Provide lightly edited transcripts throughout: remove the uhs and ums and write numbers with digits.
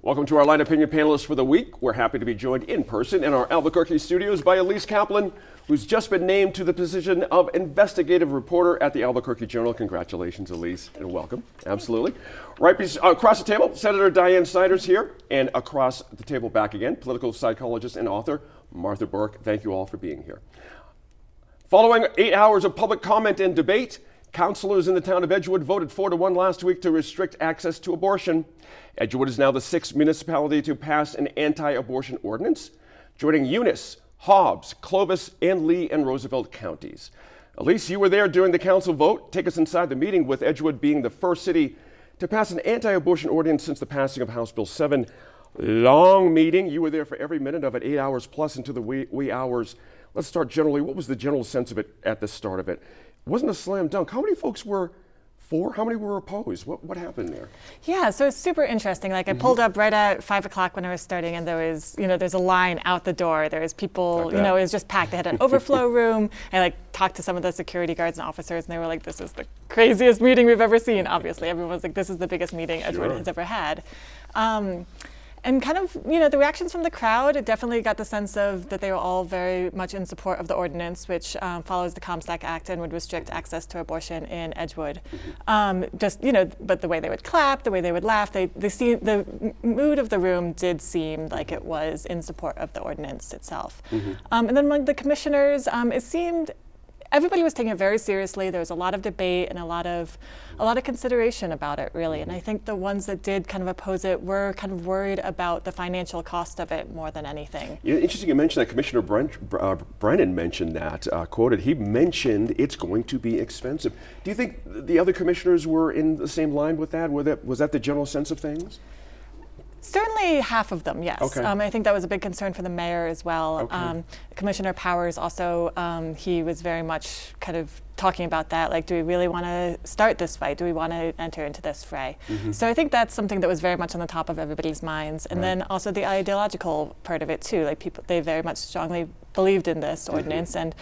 Welcome to our Line Opinion panelists for the week. We're happy to be joined in person in our Albuquerque studios by Elise Kaplan, who's just been named to the position of investigative reporter at the Albuquerque Journal. Congratulations, Elise, and welcome. Absolutely. Right across the table, Senator Diane Snyder's here, and across the table back again, political psychologist and author Martha Burke. Thank you all for being here. Following 8 hours of public comment and debate, councilors in the town of Edgewood voted 4-1 last week to restrict access to abortion. Edgewood is now the 6th municipality to pass an anti-abortion ordinance, joining Eunice, Hobbs, Clovis, and Lee and Roosevelt counties. Elise, you were there during the council vote. Take us inside the meeting, with Edgewood being the first city to pass an anti-abortion ordinance since the passing of House Bill 7. Long meeting. You were there for every minute of it, 8 hours plus into the wee hours. Let's start generally. What was the general sense of it at the start of it? It wasn't a slam dunk. How many folks were for? How many were opposed? What happened there? Yeah, so it's super interesting. Like I pulled up right at 5 o'clock when I was starting, and there was, there's a line out the door. There was people, it was just packed. They had an overflow room. I talked to some of the security guards and officers, and they were like, "This is the craziest meeting we've ever seen." Obviously, everyone was like, "This is the biggest meeting Edgewood has ever had." And kind of, the reactions from the crowd, it definitely got the sense of that they were all very much in support of the ordinance, which follows the Comstock Act and would restrict access to abortion in Edgewood. But the way they would clap, the way they would laugh, the mood of the room did seem like it was in support of the ordinance itself. And then among the commissioners, it seemed everybody was taking it very seriously. There was a lot of debate and a lot of consideration about it, really. And I think the ones that did kind of oppose it were kind of worried about the financial cost of it more than anything. Interesting you mentioned that. Commissioner Brennan mentioned that, quoted, he mentioned it's going to be expensive. Do you think the other commissioners were in the same line with that? Was that the general sense of things? Certainly half of them, yes. Okay. I think that was a big concern for the mayor as well. Okay. Commissioner Powers also, he was very much kind of talking about that, like, do we really want to start this fight? Do we want to enter into this fray? So I think that's something that was very much on the top of everybody's minds. And then also the ideological part of it too, like they very much strongly believed in this ordinance and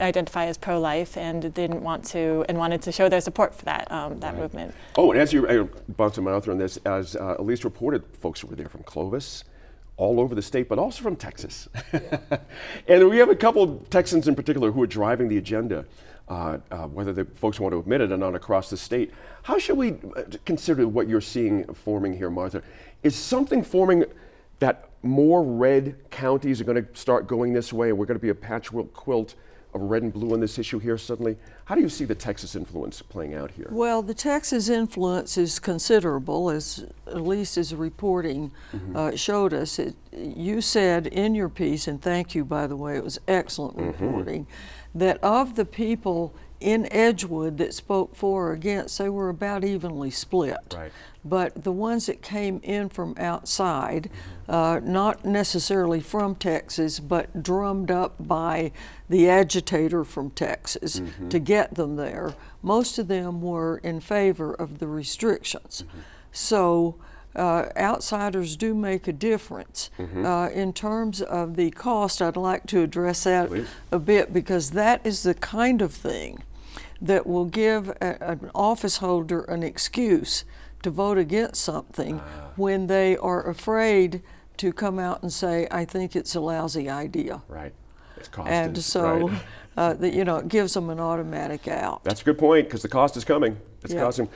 identify as pro-life and wanted to show their support for that movement. Oh, and as you bounced my author on this, as Elise reported, folks were there from Clovis, all over the state, but also from Texas. And we have a couple of Texans in particular who are driving the agenda, whether the folks want to admit it or not, across the state. How should we consider what you're seeing forming here, Martha? Is something forming that more red counties are going to start going this way, and we're going to be a patchwork quilt of red and blue on this issue here suddenly? How do you see the Texas influence playing out here? Well, the Texas influence is considerable, as Elise's reporting showed us. You said in your piece, and thank you, by the way, it was excellent reporting, that of the people in Edgewood that spoke for or against, they were about evenly split. Right. But the ones that came in from outside, not necessarily from Texas, but drummed up by the agitator from Texas to get them there, most of them were in favor of the restrictions. So outsiders do make a difference. In terms of the cost, I'd like to address that a bit, because that is the kind of thing that will give an office holder an excuse to vote against something when they are afraid to come out and say, I think it's a lousy idea. Right. It's cost. And so, it gives them an automatic out. That's a good point, because the cost is coming. It's costing.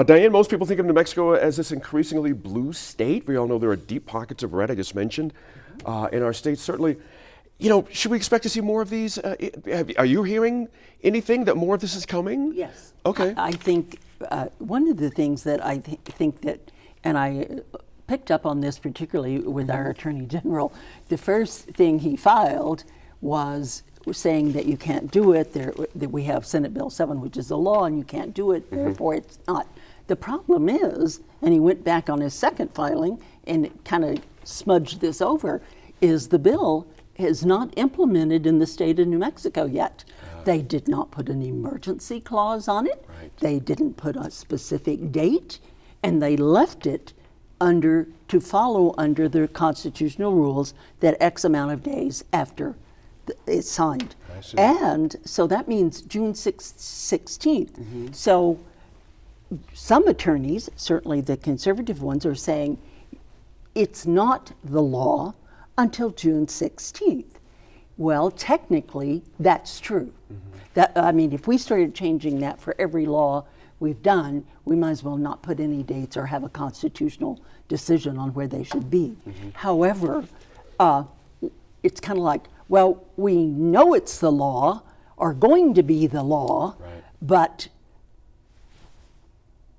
Diane, most people think of New Mexico as this increasingly blue state. We all know there are deep pockets of red, I just mentioned, in our state. Certainly, should we expect to see more of these? Are you hearing anything that more of this is coming? Yes. Okay. I think one of the things that I think that, and I picked up on this particularly with our Attorney General, the first thing he filed was saying that you can't do it, that we have Senate Bill 7, which is a law, and you can't do it, therefore it's not. The problem is, and he went back on his second filing and kind of smudged this over, is the bill is not implemented in the state of New Mexico yet. They did not put an emergency clause on it. Right. They didn't put a specific date, and they left it to follow under their constitutional rules that X amount of days after it's signed. And so that means June 16th. So some attorneys, certainly the conservative ones, are saying it's not the law until June 16th. Well, technically, that's true. That, I mean, if we started changing that for every law we've done, we might as well not put any dates or have a constitutional decision on where they should be. However, it's kind of like, well, we know it's the law, or going to be the law, but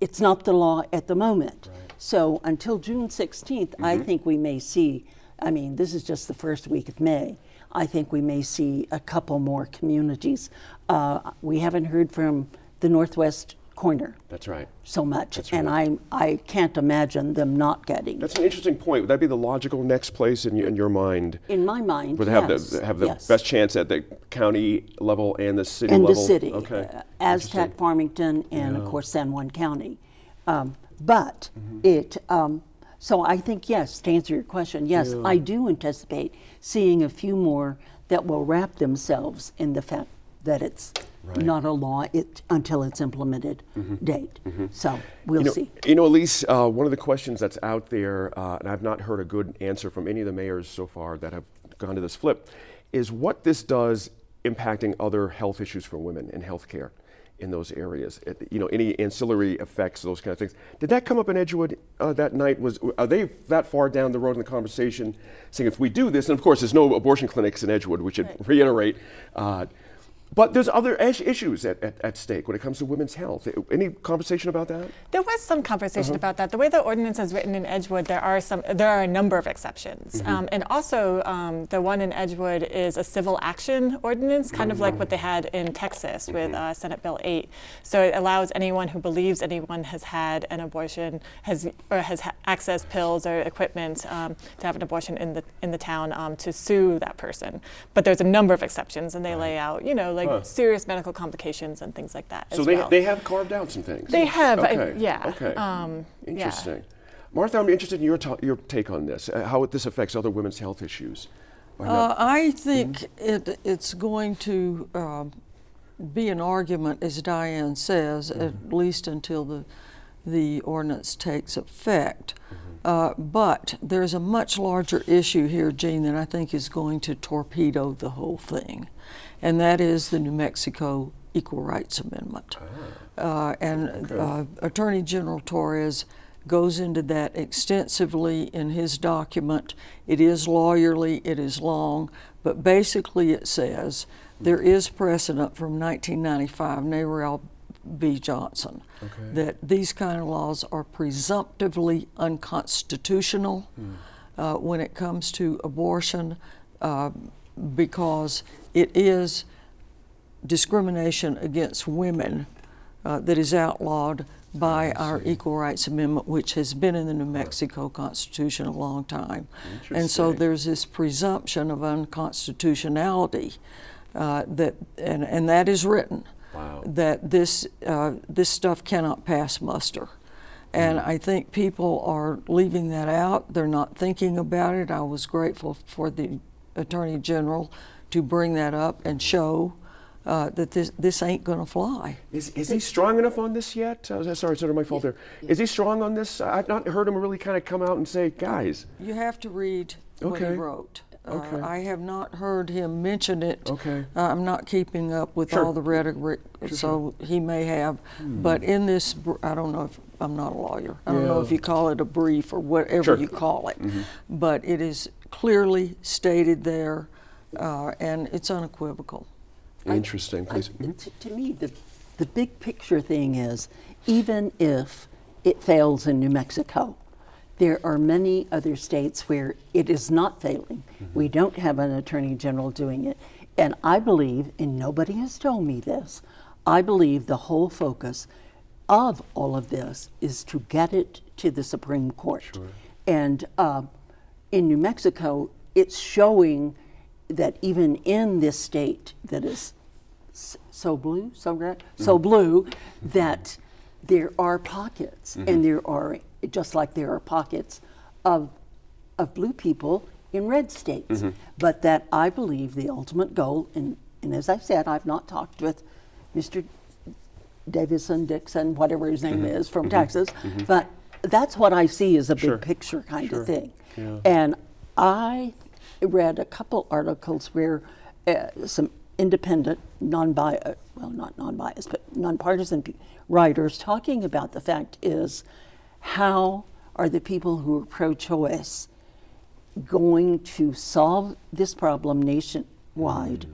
it's not the law at the moment. So until June 16th, I think we may see, I mean, this is just the first week of May, I think we may see a couple more communities. We haven't heard from the Northwest Corner. That's right. So much, That's and right. I can't imagine them not getting. That's an interesting point. Would that be the logical next place in your mind? In my mind, Would yes. have the yes. best chance at the county level and the city And level? the city, Okay. Aztec, Farmington, and of course San Juan County. But so I think, yes, to answer your question, yes, I do anticipate seeing a few more that will wrap themselves in the fact that it's not a law until it's implemented date. So we'll see. You know, Elise, one of the questions that's out there, and I've not heard a good answer from any of the mayors so far that have gone to this flip, is what this does impacting other health issues for women in healthcare in those areas. You know, any ancillary effects, those kind of things. Did that come up in Edgewood that night? Are they that far down the road in the conversation, saying if we do this, and of course there's no abortion clinics in Edgewood, we should reiterate. But there's other issues at stake when it comes to women's health. Any conversation about that? There was some conversation about that. The way the ordinance is written in Edgewood, there are a number of exceptions, and also the one in Edgewood is a civil action ordinance, kind of like what they had in Texas with Senate Bill 8. So it allows anyone who believes anyone has had an abortion, has accessed pills or equipment to have an abortion in the town to sue that person. But there's a number of exceptions, and they lay out, you know, like serious medical complications and things like that. So as they have carved out some things. They have, Okay. yeah. Okay. Interesting. Yeah. Martha, I'm interested in your take on this. How this affects other women's health issues. I think it's going to be an argument, as Diane says, at least until the ordinance takes effect. But there's a much larger issue here, Gene, that I think is going to torpedo the whole thing, and that is the New Mexico Equal Rights Amendment. Attorney General Torres goes into that extensively in his document. It is lawyerly, it is long, but basically it says there is precedent from 1995, Narell B. Johnson, that these kind of laws are presumptively unconstitutional when it comes to abortion because it is discrimination against women that is outlawed by our Equal Rights Amendment, which has been in the New Mexico Constitution a long time. And so there's this presumption of unconstitutionality and that is written. Wow. That this stuff cannot pass muster. And I think people are leaving that out. They're not thinking about it. I was grateful for the Attorney General to bring that up and show that this ain't going to fly. Is he strong enough on this yet? Sorry, sort of my fault there. Is he strong on this? I've not heard him really kind of come out and say, guys. You have to read what he wrote. I have not heard him mention it. I'm not keeping up with all the rhetoric, so he may have. But in this, I don't know if, I'm not a lawyer. I don't know if you call it a brief or whatever you call it. But it is clearly stated there, and it's unequivocal. Interesting, please. To me, the big picture thing is, even if it fails in New Mexico, there are many other states where it is not failing. We don't have an attorney general doing it. And I believe, and nobody has told me this, I believe the whole focus of all of this is to get it to the Supreme Court. And in New Mexico, it's showing that even in this state that is so blue, so red, so blue, that there are pockets, and there are, just like there are pockets of blue people in red states. But that I believe the ultimate goal, and as I said, I've not talked with Mr. Davison, Dixon, whatever his name is, from Texas, but that's what I see as a big Sure. picture kind Sure. of thing. Yeah. And I read a couple articles where some independent, not non-biased, but nonpartisan writers talking about the fact is how are the people who are pro-choice going to solve this problem nationwide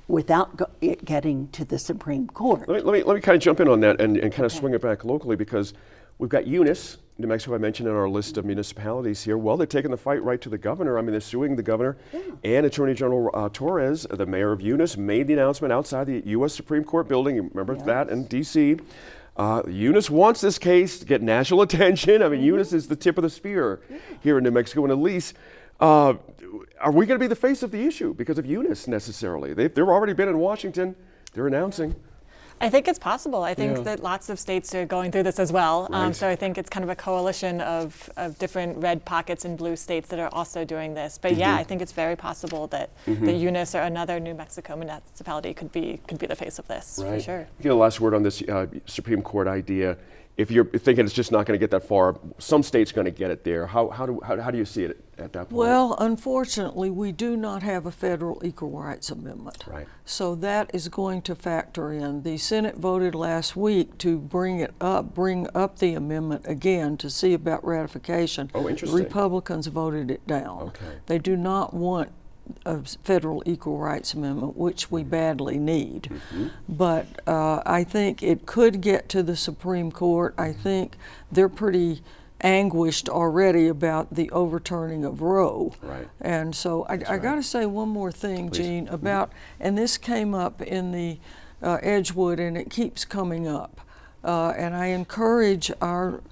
without it getting to the Supreme Court? Let me kind of jump in on that and kind of swing it back locally, because we've got Eunice, New Mexico, I mentioned in our list of municipalities here. Well, they're taking the fight right to the governor. I mean, they're suing the governor, and Attorney General Torres, the mayor of Eunice, made the announcement outside the U.S. Supreme Court building. You remember that in D.C. Eunice wants this case to get national attention. I mean, Eunice is the tip of the spear here in New Mexico. And Elise, are we going to be the face of the issue because of Eunice necessarily? They've already been in Washington. They're announcing. I think it's possible. I think Yeah. that lots of states are going through this as well. Right. So I think it's kind of a coalition of different red pockets and blue states that are also doing this. But yeah, I think it's very possible that Eunice or another New Mexico municipality could be the face of this, for sure. You know, the last word on this Supreme Court idea. If you're thinking it's just not going to get that far, some state's going to get it there. How do you see it at that point? Well, unfortunately, we do not have a federal equal rights amendment. Right. So that is going to factor in. The Senate voted last week to bring up the amendment again to see about ratification. Oh, interesting. The Republicans voted it down. Okay. They do not want a federal equal rights amendment, which we badly need. But I think it could get to the Supreme Court. I think they're pretty anguished already about the overturning of Roe. Right. And so I got to say one more thing, Please. Gene, about, and this came up in the Edgewood, and it keeps coming up. And I encourage our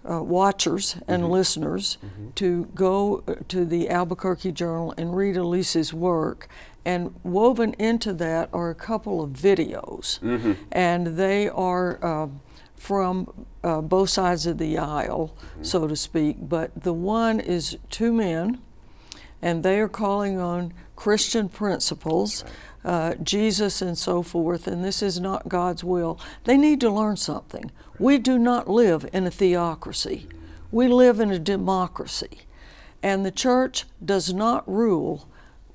watchers and listeners to go to the Albuquerque Journal and read Elise's work. And woven into that are a couple of videos. And they are from both sides of the aisle, so to speak. But the one is two men, and they are calling on Christian principles, Jesus and so forth, and this is not God's will. They need to learn something. We do not live in a theocracy. We live in a democracy. And the church does not rule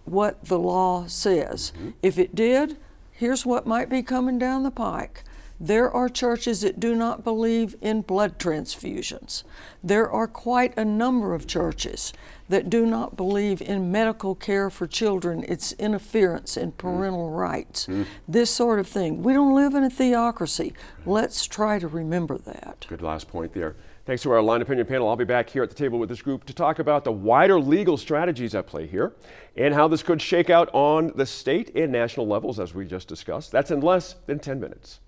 what the law says. If it did, here's what might be coming down the pike. There are churches that do not believe in blood transfusions. There are quite a number of churches that do not believe in medical care for children. It's interference in parental rights. This sort of thing. We don't live in a theocracy. Let's try to remember that. Good last point there. Thanks to our Line Opinion panel. I'll be back here at the table with this group to talk about the wider legal strategies at play here and how this could shake out on the state and national levels, as we just discussed. That's in less than 10 minutes.